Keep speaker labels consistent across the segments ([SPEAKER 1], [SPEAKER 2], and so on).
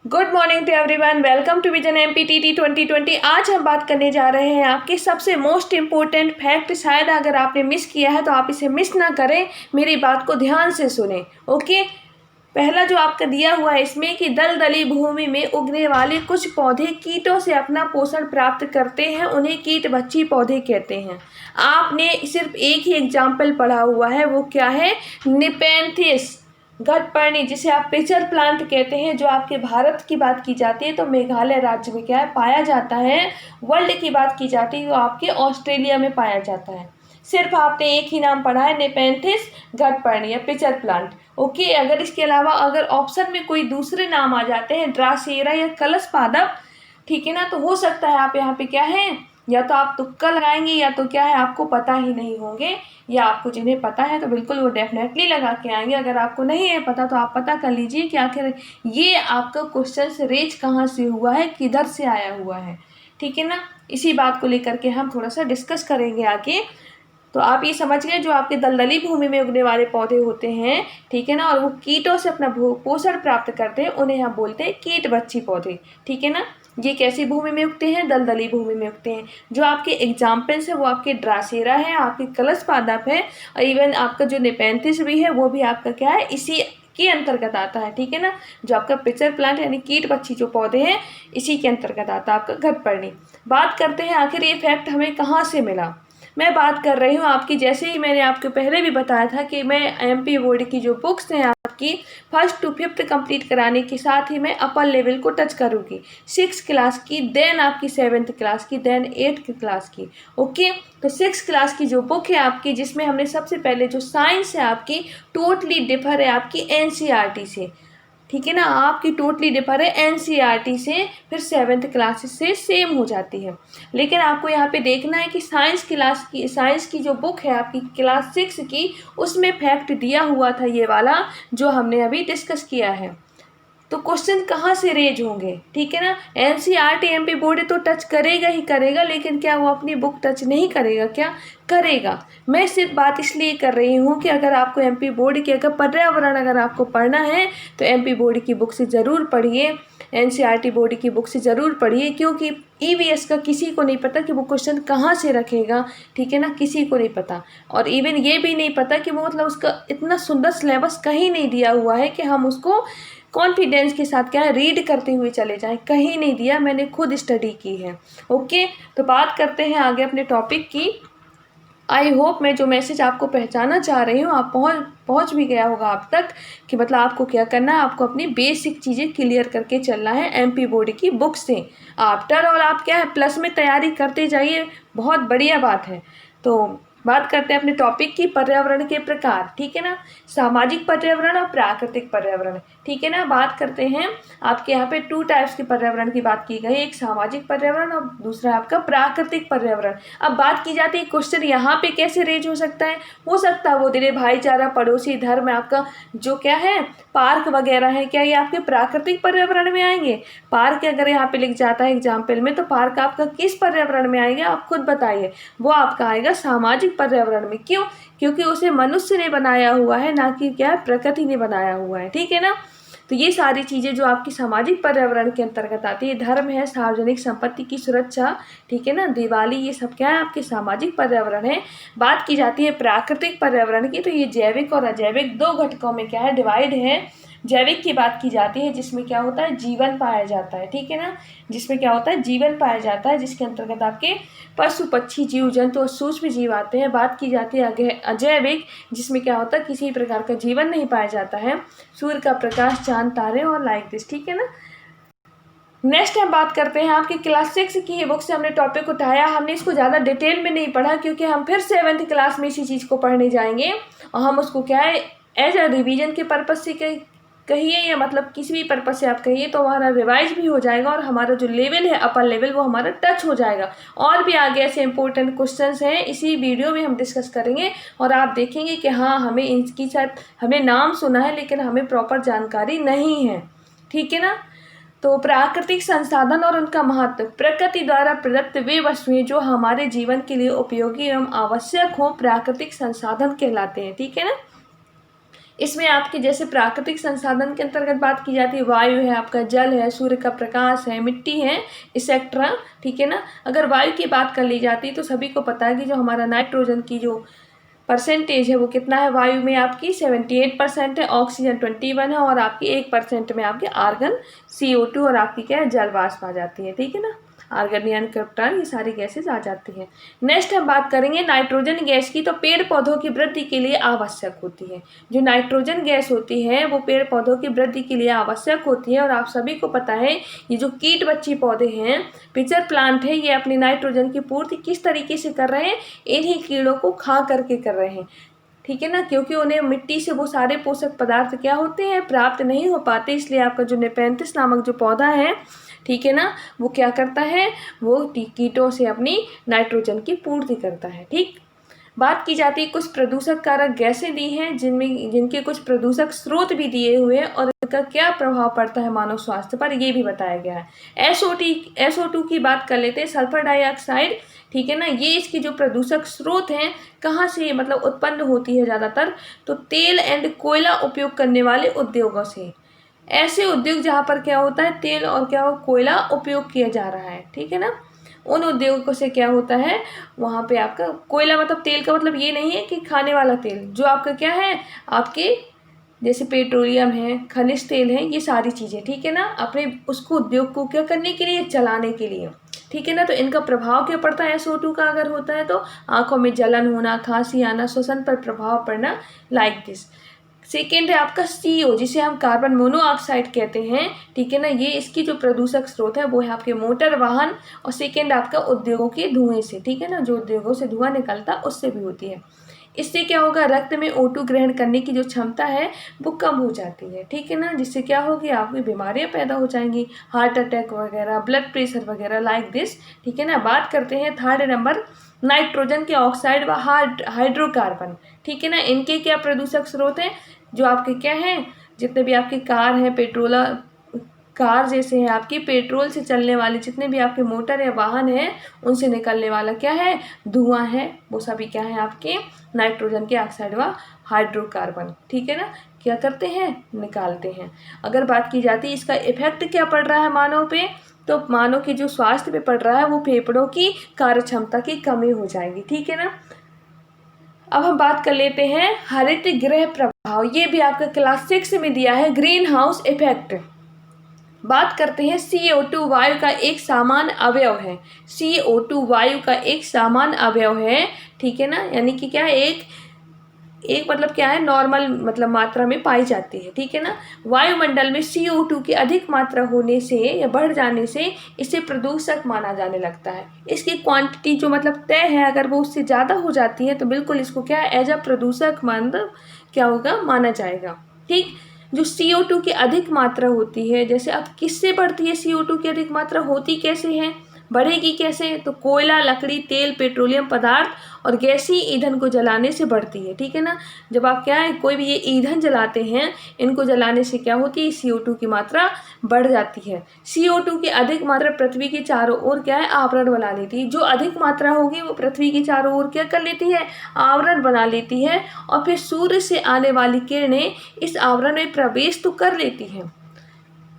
[SPEAKER 1] Good morning to everyone, welcome to vision MPTT 2020। आज हम बात करने जा रहे हैं आपके सबसे मोस्ट इम्पोर्टेंट फैक्ट। शायद अगर आपने मिस किया है तो आप इसे मिस ना करें, मेरी बात को ध्यान से सुने। ओके, पहला जो आपका दिया हुआ है इसमें कि दलदली भूमि में उगने वाले कुछ पौधे कीटों से अपना पोषण प्राप्त करते हैं, उन्हें कीट भक्षी पौधे कहते हैं। आपने सिर्फ एक ही एग्जाम्पल पढ़ा हुआ है, वो क्या है? निपेंथिस घटपर्णी, जिसे आप पिचर प्लांट कहते हैं, जो आपके भारत की बात की जाती है तो मेघालय राज्य में क्या है पाया जाता है। वर्ल्ड की बात की जाती है तो आपके ऑस्ट्रेलिया में पाया जाता है। सिर्फ आपने एक ही नाम पढ़ा है, नेपेंथिस घटपर्णी या पिचर प्लांट। ओके, अगर इसके अलावा अगर ऑप्शन में कोई दूसरे नाम आ जाते हैं, ड्रासेरा या कलश पादप, ठीक है ना, तो हो सकता है आप यहाँ पे क्या है, या तो आप तुक्का लगाएंगे या तो क्या है आपको पता ही नहीं होंगे, या आपको जिन्हें पता है तो बिल्कुल वो डेफिनेटली लगा के आएंगे। अगर आपको नहीं है पता तो आप पता कर लीजिए कि आखिर ये आपका क्वेश्चन से रेज कहाँ से हुआ है, किधर से आया हुआ है। ठीक है ना, इसी बात को लेकर के हम थोड़ा सा डिस्कस करेंगे आगे। तो आप ये समझ गए, जो आपके दलदली भूमि में उगने वाले पौधे होते हैं, ठीक है ना, और वो कीटों से अपना पोषण प्राप्त करते हैं, उन्हें हम बोलते हैं कीट भक्षी पौधे। ठीक है ना, ये कैसी भूमि में उगते हैं? दलदली भूमि में उगते हैं। जो आपके एग्जाम्पल्स है वो आपके ड्रासेरा है, आपके कलश पादप है, और इवन आपका जो नेपेंथिस भी है वो भी आपका क्या है, इसी के अंतर्गत आता है। ठीक है ना, जो आपका पिचर प्लांट यानी कीट पक्षी जो पौधे हैं इसी के अंतर्गत आता है आपका घटपर्णी। बात करते हैं आखिर ये फैक्ट हमें कहाँ से मिला। मैं बात कर रही हूँ आपकी, जैसे ही मैंने आपको पहले भी बताया था कि मैं एमपी बोर्ड की जो बुक्स हैं आपकी 1st to 5th कंप्लीट कराने के साथ ही मैं अपर लेवल को टच करूँगी, 6th क्लास की, देन आपकी 7th क्लास की, देन 8th क्लास की। ओके, तो 6th क्लास की जो बुक है आपकी, जिसमें हमने सबसे पहले जो साइंस है आपकी टोटली डिफर है आपकी एनसीईआरटी से। ठीक है ना, आपकी टोटली डिफर है एनसीईआरटी से, फिर 7th क्लास से सेम हो जाती है। लेकिन आपको यहाँ पे देखना है कि साइंस की जो बुक है आपकी क्लास 6 की, उसमें फैक्ट दिया हुआ था ये वाला जो हमने अभी डिस्कस किया है। तो क्वेश्चन कहाँ से रेज होंगे? ठीक है ना, एनसीईआरटी एमपी बोर्ड तो टच करेगा ही करेगा, लेकिन क्या वो अपनी बुक टच नहीं करेगा? क्या करेगा। मैं सिर्फ बात इसलिए कर रही हूँ कि अगर आपको एमपी बोर्ड की अगर पर्यावरण अगर आपको पढ़ना है तो एमपी बोर्ड की बुक से ज़रूर पढ़िए, एनसीईआरटी बोर्ड की बुक से ज़रूर पढ़िए, क्योंकि ईवीएस का किसी को नहीं पता कि वो क्वेश्चन कहाँ से रखेगा। ठीक है ना, किसी को नहीं पता, और इवन ये भी नहीं पता कि वो मतलब उसका इतना सुंदर सिलेबस कहीं नहीं दिया हुआ है कि हम उसको कॉन्फिडेंस के साथ क्या है रीड करते हुए चले जाएं, कहीं नहीं दिया, मैंने खुद स्टडी की है। ओके, तो बात करते हैं आगे अपने टॉपिक की। आई होप मैं जो मैसेज आपको पहुंचाना चाह रही हूँ आप पहुंच भी गया होगा आप तक, कि मतलब आपको क्या करना है, आपको अपनी बेसिक चीज़ें क्लियर करके चलना है एमपी बोर्ड की बुक से। आफ्टर ऑल आप क्या है प्लस में तैयारी करते जाइए, बहुत बढ़िया बात है। तो बात करते हैं अपने टॉपिक की, पर्यावरण के प्रकार। ठीक है ना, सामाजिक पर्यावरण और प्राकृतिक पर्यावरण। ठीक है ना, बात करते हैं आपके यहाँ पे 2 टाइप्स के पर्यावरण की बात की गई, एक सामाजिक पर्यावरण और दूसरा आपका प्राकृतिक पर्यावरण। अब बात की जाती है क्वेश्चन यहाँ पे कैसे रेज हो सकता है? हो सकता है वो धीरे भाईचारा, पड़ोसी धर्म, आपका जो क्या है पार्क वगैरह है, क्या ये आपके प्राकृतिक पर्यावरण में आएंगे? पार्क अगर यहाँ पे लिख जाता है एग्जाम्पल में, तो पार्क आपका किस पर्यावरण में आएगा आप खुद बताइए? वो आपका आएगा सामाजिक पर्यावरण में। क्यों? क्योंकि उसे मनुष्य ने बनाया हुआ है, ना कि क्या प्रकृति ने बनाया हुआ है। ठीक है ना, तो ये सारी चीज़ें जो आपकी सामाजिक पर्यावरण के अंतर्गत आती है, धर्म है, सार्वजनिक संपत्ति की सुरक्षा, ठीक है ना, दिवाली, ये सब क्या है आपके सामाजिक पर्यावरण है। बात की जाती है प्राकृतिक पर्यावरण की, तो ये जैविक और अजैविक 2 घटकों में क्या है डिवाइड है। जैविक की बात की जाती है जिसमें क्या होता है जीवन पाया जाता है। ठीक है ना, जिसमें क्या होता है जीवन पाया जाता है, जिसके अंतर्गत आपके पशु पक्षी जीव जंतु और सूक्ष्म जीव आते हैं। बात की जाती है अजैविक, जिसमें क्या होता है किसी प्रकार का जीवन नहीं पाया जाता है, सूर्य का प्रकाश, चांद, तारे और लाइक दिस। ठीक है ना, नेक्स्ट हम बात करते हैं आपकी क्लास 6 की बुक से हमने टॉपिक उठाया, हमने इसको ज़्यादा डिटेल में नहीं पढ़ा क्योंकि हम फिर 7th क्लास में इसी चीज़ को पढ़ने जाएंगे, और हम उसको क्या है एज अ रिवीजन के पर्पज से कहिए या मतलब किसी भी पर्पज से आप कहिए, तो हमारा रिवाइज भी हो जाएगा और हमारा जो लेवल है अपर लेवल वो हमारा टच हो जाएगा। और भी आगे ऐसे इंपॉर्टेंट क्वेश्चंस हैं इसी वीडियो में हम डिस्कस करेंगे, और आप देखेंगे कि हाँ हमें इनकी शायद हमने नाम सुना है लेकिन हमें प्रॉपर जानकारी नहीं है। ठीक है ना, तो प्राकृतिक संसाधन और उनका महत्व। प्रकृति द्वारा प्रदत्त वे वस्तुएं जो हमारे जीवन के लिए उपयोगी एवं आवश्यक हो प्राकृतिक संसाधन कहलाते हैं। ठीक है ना, इसमें आपके जैसे प्राकृतिक संसाधन के अंतर्गत बात की जाती है, वायु है, आपका जल है, सूर्य का प्रकाश है, मिट्टी है, एक्सेट्रा, ठीक है ना। अगर वायु की बात कर ली जाती है तो सभी को पता है कि जो हमारा नाइट्रोजन की जो परसेंटेज है वो कितना है, वायु में आपकी 78% है, ऑक्सीजन 21 है, और आपकी 1% में आपके आर्गन CO2 और आपकी क्या है, जल वाष्प आ जाती है, ठीक है ना। आर्गन यानी क्रिप्टॉन, ये सारी गैसेज आ जाती हैं। नेक्स्ट हम बात करेंगे नाइट्रोजन गैस की। तो पेड़ पौधों की वृद्धि के लिए आवश्यक होती है। जो नाइट्रोजन गैस होती है वो पेड़ पौधों की वृद्धि के लिए आवश्यक होती है। और आप सभी को पता है ये जो कीट बच्ची पौधे हैं, पिचर प्लांट है, ये अपनी नाइट्रोजन की पूर्ति किस तरीके से कर रहे हैं, इन्हीं कीड़ों को खा करके कर रहे हैं, ठीक है ना। क्योंकि उन्हें मिट्टी से वो सारे पोषक पदार्थ क्या होते हैं, प्राप्त नहीं हो पाते, इसलिए आपका जो नेपेंथिस नामक जो पौधा है, ठीक है ना, वो क्या करता है, वो कीटों से अपनी नाइट्रोजन की पूर्ति करता है। ठीक, बात की जाती है कुछ प्रदूषक कारक गैसें दी हैं जिनके कुछ प्रदूषक स्रोत भी दिए हुए हैं और इनका क्या प्रभाव पड़ता है मानव स्वास्थ्य पर, ये भी बताया गया है। SO2 की बात कर लेते हैं, सल्फर डाइऑक्साइड, ठीक है ना। ये इसकी जो प्रदूषक स्रोत हैं, कहाँ से मतलब उत्पन्न होती है ज़्यादातर, तो तेल एंड कोयला उपयोग करने वाले उद्योगों से। ऐसे उद्योग जहाँ पर क्या होता है, तेल और क्या हो, कोयला उपयोग किया जा रहा है, ठीक है ना। उन उद्योगों से क्या होता है, वहाँ पे आपका कोयला मतलब तेल का मतलब ये नहीं है कि खाने वाला तेल, जो आपका क्या है, आपके जैसे पेट्रोलियम है, खनिज तेल है, ये सारी चीज़ें, ठीक है ना, अपने उसको उद्योग को क्या करने के लिए, चलाने के लिए, ठीक है ना। तो इनका प्रभाव क्या पड़ता है SO2 का अगर होता है तो, आँखों में जलन होना, खांसी आना, श्वसन पर प्रभाव पड़ना, लाइक दिस। सेकेंड है आपका CO, जिसे हम कार्बन मोनोऑक्साइड कहते हैं, ठीक है ना। ये इसकी जो प्रदूषक स्रोत है वो है आपके मोटर वाहन, और सेकेंड आपका उद्योगों के धुएं से, ठीक है ना, जो उद्योगों से धुआं निकलता उससे भी होती है। इससे क्या होगा, रक्त में O2 ग्रहण करने की जो क्षमता है वो कम हो जाती है, ठीक है ना, जिससे क्या होगी, आपकी बीमारियां पैदा हो जाएंगी, हार्ट अटैक वगैरह, ब्लड प्रेशर वगैरह, लाइक दिस, ठीक है ना। बात करते हैं थर्ड नंबर, नाइट्रोजन के ऑक्साइड व हाइड्रोकार्बन, ठीक है ना। इनके क्या प्रदूषक स्रोत हैं, जो आपके क्या हैं, जितने भी आपकी कार हैं, कार जैसे हैं आपकी, पेट्रोल से चलने वाले जितने भी आपके मोटर या वाहन हैं, उनसे निकलने वाला क्या है, धुआं है, वो सभी क्या है, आपके नाइट्रोजन के ऑक्साइड व हाइड्रोकार्बन, ठीक है ना, क्या करते हैं, निकालते हैं। अगर बात की जाती है इसका इफेक्ट क्या पड़ रहा है मानव पे, तो मानव के जो स्वास्थ्य पे पड़ रहा है वो फेफड़ों की कार्य क्षमता की कमी हो जाएगी, ठीक है ना। अब हम बात कर लेते हैं हरित गृह प्रभाव, ये भी आपका क्लास 6 में दिया है, ग्रीन हाउस इफेक्ट। बात करते हैं CO2 वायु का एक सामान्य अवयव है, CO2 वायु का एक सामान्य अवयव है, ठीक है ना, यानी कि क्या है, एक मतलब क्या है, नॉर्मल मतलब मात्रा में पाई जाती है, ठीक है ना। वायुमंडल में CO2 की अधिक मात्रा होने से या बढ़ जाने से इसे प्रदूषक माना जाने लगता है। इसकी क्वांटिटी जो मतलब तय है, अगर वो उससे ज़्यादा हो जाती है तो बिल्कुल इसको क्या है, एज अ प्रदूषक मतलब क्या होगा, माना जाएगा। ठीक, जो CO2 की अधिक मात्रा होती है, जैसे अब किससे बढ़ती है, CO2 की अधिक मात्रा होती कैसे है, बढ़ेगी कैसे, तो कोयला, लकड़ी, तेल, पेट्रोलियम पदार्थ और गैसीय ईंधन को जलाने से बढ़ती है, ठीक है ना। जब आप क्या है, कोई भी ये ईंधन जलाते हैं, इनको जलाने से क्या होती है, CO2 की मात्रा बढ़ जाती है। CO2 की अधिक मात्रा पृथ्वी के चारों ओर क्या है, आवरण बना लेती है। जो अधिक मात्रा होगी वो पृथ्वी के चारों ओर क्या कर लेती है, आवरण बना लेती है, और फिर सूर्य से आने वाली किरणें इस आवरण में प्रवेश तो कर लेती हैं।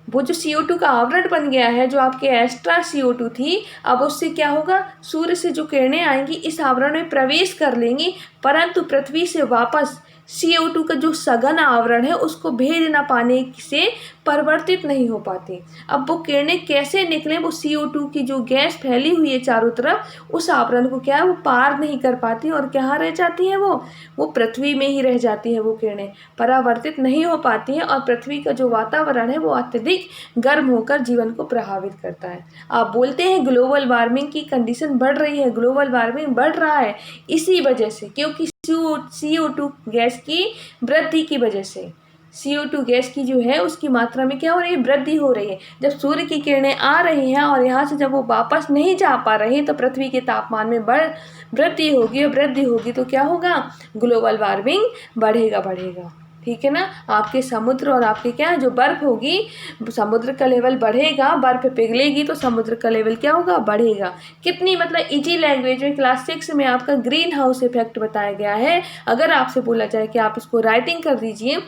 [SPEAKER 1] वो जो CO2 का आवरण बन गया है, जो आपके एक्स्ट्रा CO2 थी, अब उससे क्या होगा, सूर्य से जो किरणें आएंगी इस आवरण में प्रवेश कर लेंगी, परंतु पृथ्वी से वापस CO2 का जो सघन आवरण है उसको भेद न पाने से परिवर्तित नहीं हो पाती। अब वो किरणें कैसे निकलें, वो CO2 की जो गैस फैली हुई है चारों तरफ, उस आवरण को क्या है, वो पार नहीं कर पाती, और कहाँ रह जाती है, वो पृथ्वी में ही रह जाती है। वो किरणें परावर्तित नहीं हो पाती हैं, और पृथ्वी का जो वातावरण है वो अत्यधिक गर्म होकर जीवन को प्रभावित करता है। आप बोलते हैं ग्लोबल वार्मिंग की कंडीशन बढ़ रही है, ग्लोबल वार्मिंग बढ़ रहा है इसी वजह से, क्योंकि CO2 गैस की वृद्धि की वजह से, CO2 गैस की जो है उसकी मात्रा में क्या हो रही है, वृद्धि हो रही है। जब सूर्य की किरणें आ रही हैं और यहाँ से जब वो वापस नहीं जा पा रही, तो पृथ्वी के तापमान में वृद्धि होगी, और वृद्धि होगी तो क्या होगा, ग्लोबल वार्मिंग बढ़ेगा। ठीक है ना। आपके समुद्र और आपके क्या है जो बर्फ़ होगी, समुद्र का लेवल बढ़ेगा, बर्फ़ पिघलेगी तो समुद्र का लेवल क्या होगा, बढ़ेगा। कितनी मतलब इजी लैंग्वेज में क्लास 6 में आपका ग्रीन हाउस इफेक्ट बताया गया है। अगर आपसे बोला जाए कि आप इसको राइटिंग कर दीजिए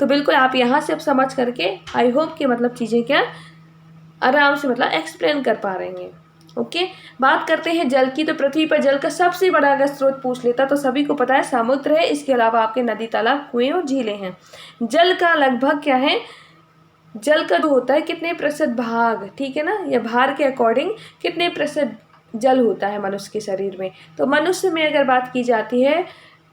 [SPEAKER 1] तो बिल्कुल आप यहाँ से अब समझ करके आई होप कि मतलब चीज़ें क्या आराम से मतलब एक्सप्लेन कर पा रहे हैं। ओके, बात करते हैं जल की। तो पृथ्वी पर जल का सबसे बड़ा अगर स्रोत पूछ लेता तो सभी को पता है समुद्र है। इसके अलावा आपके नदी, तालाब, कुएं और झीलें हैं। जल का लगभग क्या है, जल का जो होता है कितने प्रतिशत भाग, ठीक है ना, या भार के अकॉर्डिंग कितने प्रतिशत जल होता है मनुष्य के शरीर में। तो मनुष्य में अगर बात की जाती है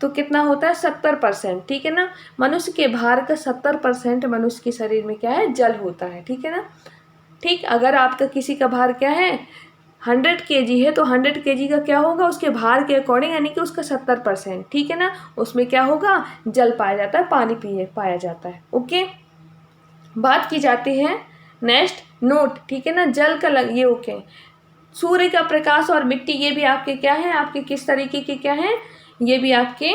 [SPEAKER 1] तो कितना होता है, 70%, ठीक है ना। मनुष्य के भार का 70% मनुष्य के शरीर में क्या है, जल होता है, ठीक है ना। ठीक, अगर आपका किसी का भार क्या है 100 kg है तो 100 kg का क्या होगा, उसके भार के अकॉर्डिंग यानी कि उसका 70%, ठीक है ना, उसमें क्या होगा, जल पाया जाता है, पानी पाया जाता है। ओके, बात की जाती है नेक्स्ट नोट, ठीक है ना। जल का ये ओके, सूर्य का प्रकाश और मिट्टी, ये भी आपके क्या है, आपके किस तरीके के क्या है, ये भी आपके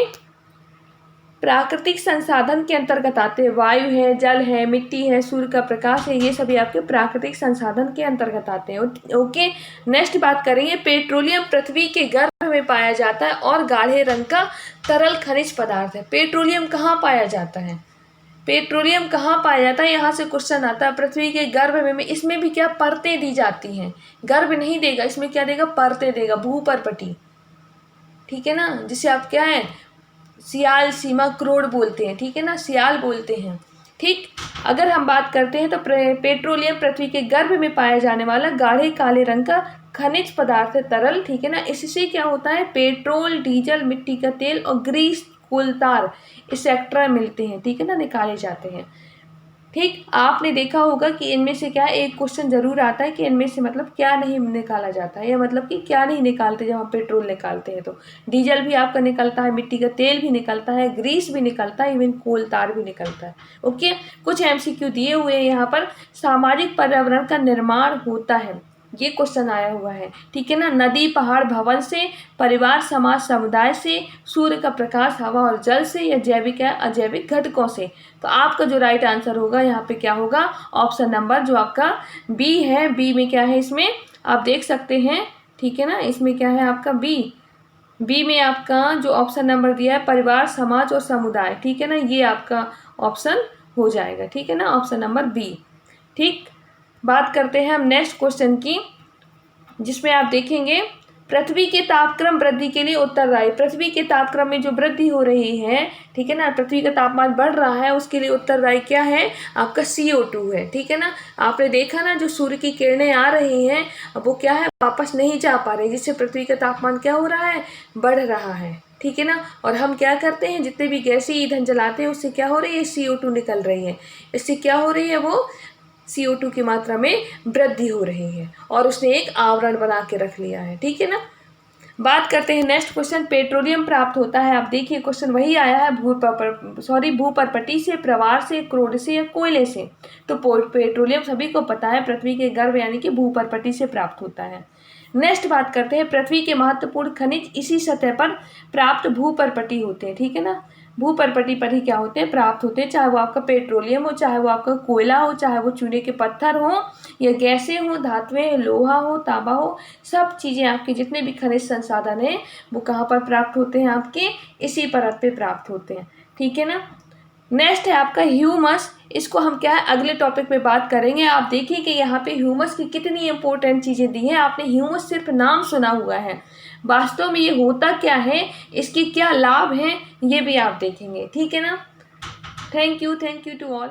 [SPEAKER 1] प्राकृतिक संसाधन के अंतर्गत आते हैं। वायु है, जल है, मिट्टी है, सूर्य का प्रकाश है, ये सभी आपके प्राकृतिक संसाधन के अंतर्गत आते हैं। ओके, नेक्स्ट बात करेंगे पेट्रोलियम पृथ्वी के गर्भ में पाया जाता है और गाढ़े रंग का तरल खनिज पदार्थ है। पेट्रोलियम कहाँ पाया जाता है, पेट्रोलियम कहाँ पाया जाता है, यहाँ से क्वेश्चन आता है। पृथ्वी के गर्भ में इसमें भी क्या परतें दी जाती हैं, गर्भ नहीं देगा, इसमें क्या देगा, परतें देगा, भूपर्पटी, ठीक है ना, जिसे आप क्या है सियाल, सीमा, क्रोड बोलते हैं, ठीक है ना, सियाल बोलते हैं। ठीक, अगर हम बात करते हैं तो पेट्रोलियम पृथ्वी के गर्भ में पाया जाने वाला गाढ़े काले रंग का खनिज पदार्थ है, तरल, ठीक है ना। इससे क्या होता है, पेट्रोल, डीजल, मिट्टी का तेल और ग्रीस, कोल तार एक्सेट्रा मिलते हैं, ठीक है ना, निकाले जाते हैं। ठीक, आपने देखा होगा कि इनमें से क्या एक क्वेश्चन जरूर आता है कि इनमें से मतलब क्या नहीं निकाला जाता है, या मतलब कि क्या नहीं निकालते जब हम पेट्रोल निकालते हैं तो डीजल भी आपका निकलता है, मिट्टी का तेल भी निकलता है, ग्रीस भी निकलता है, इवन कोल तार भी निकलता है। ओके, कुछ MCQ दिए हुए हैं यहाँ पर। सामाजिक पर्यावरण का निर्माण होता है, ये क्वेश्चन आया हुआ है, ठीक है ना। नदी, पहाड़, भवन से, परिवार, समाज, समुदाय से, सूर्य का प्रकाश, हवा और जल से, या जैविक या अजैविक घटकों से। तो आपका जो राइट आंसर होगा यहाँ पे क्या होगा, ऑप्शन नंबर जो आपका बी है। बी में क्या है, इसमें आप देख सकते हैं, ठीक है ना, इसमें क्या है आपका बी में आपका जो ऑप्शन नंबर दिया है परिवार, समाज और समुदाय, ठीक है ना, ये आपका ऑप्शन हो जाएगा, ठीक है ना, ऑप्शन नंबर बी। ठीक, बात करते हैं हम नेक्स्ट क्वेश्चन की, जिसमें आप देखेंगे पृथ्वी के तापक्रम वृद्धि के लिए उत्तरदायी। पृथ्वी के तापक्रम में जो वृद्धि हो रही है, ठीक है ना, पृथ्वी का तापमान बढ़ रहा है, उसके लिए उत्तरदायी क्या है, आपका CO2 है, ठीक है ना। आपने देखा ना जो सूर्य की किरणें आ रही हैं अब वो क्या है, वापस नहीं जा पा रही, जिससे पृथ्वी का तापमान क्या हो रहा है, बढ़ रहा है, ठीक है ना। और हम क्या करते हैं, जितने भी गैसीय ईंधन जलाते हैं उससे क्या हो रही है, CO2 निकल रही है। इससे क्या हो रही है, वो CO2 की मात्रा में वृद्धि हो रही है और उसने एक आवरण बना के रख लिया है, ठीक है ना। बात करते हैं नेक्स्ट क्वेश्चन, पेट्रोलियम प्राप्त होता है, आप देखिए क्वेश्चन वही आया है, भूपर्पटी से, प्रवार से, क्रोड से या कोयले से। तो पेट्रोलियम सभी को पता है पृथ्वी के गर्भ यानी कि भूपर्पटी से प्राप्त होता है। नेक्स्ट बात करते हैं पृथ्वी के महत्वपूर्ण खनिज इसी सतह पर प्राप्त भूपर्पटी होते हैं, ठीक है ना, भूपर्पटी पर ही क्या होते हैं, प्राप्त होते हैं, चाहे वो आपका पेट्रोलियम हो, चाहे वो आपका कोयला हो, चाहे वो चूने के पत्थर हो या गैसें हो, धातुएं, लोहा हो, तांबा हो, सब चीज़ें आपके जितने भी खनिज संसाधन हैं वो कहाँ पर प्राप्त होते हैं, आपके इसी परत पे प्राप्त होते हैं, ठीक है ना। नेक्स्ट है आपका ह्यूमस, इसको हम क्या है अगले टॉपिक पे बात करेंगे। आप देखिए कि यहाँ पे ह्यूमस की कितनी इंपॉर्टेंट चीज़ें दी हैं। आपने ह्यूमस सिर्फ नाम सुना हुआ है, वास्तव में ये होता क्या है, इसके क्या लाभ हैं, ये भी आप देखेंगे, ठीक है ना। Thank you to all.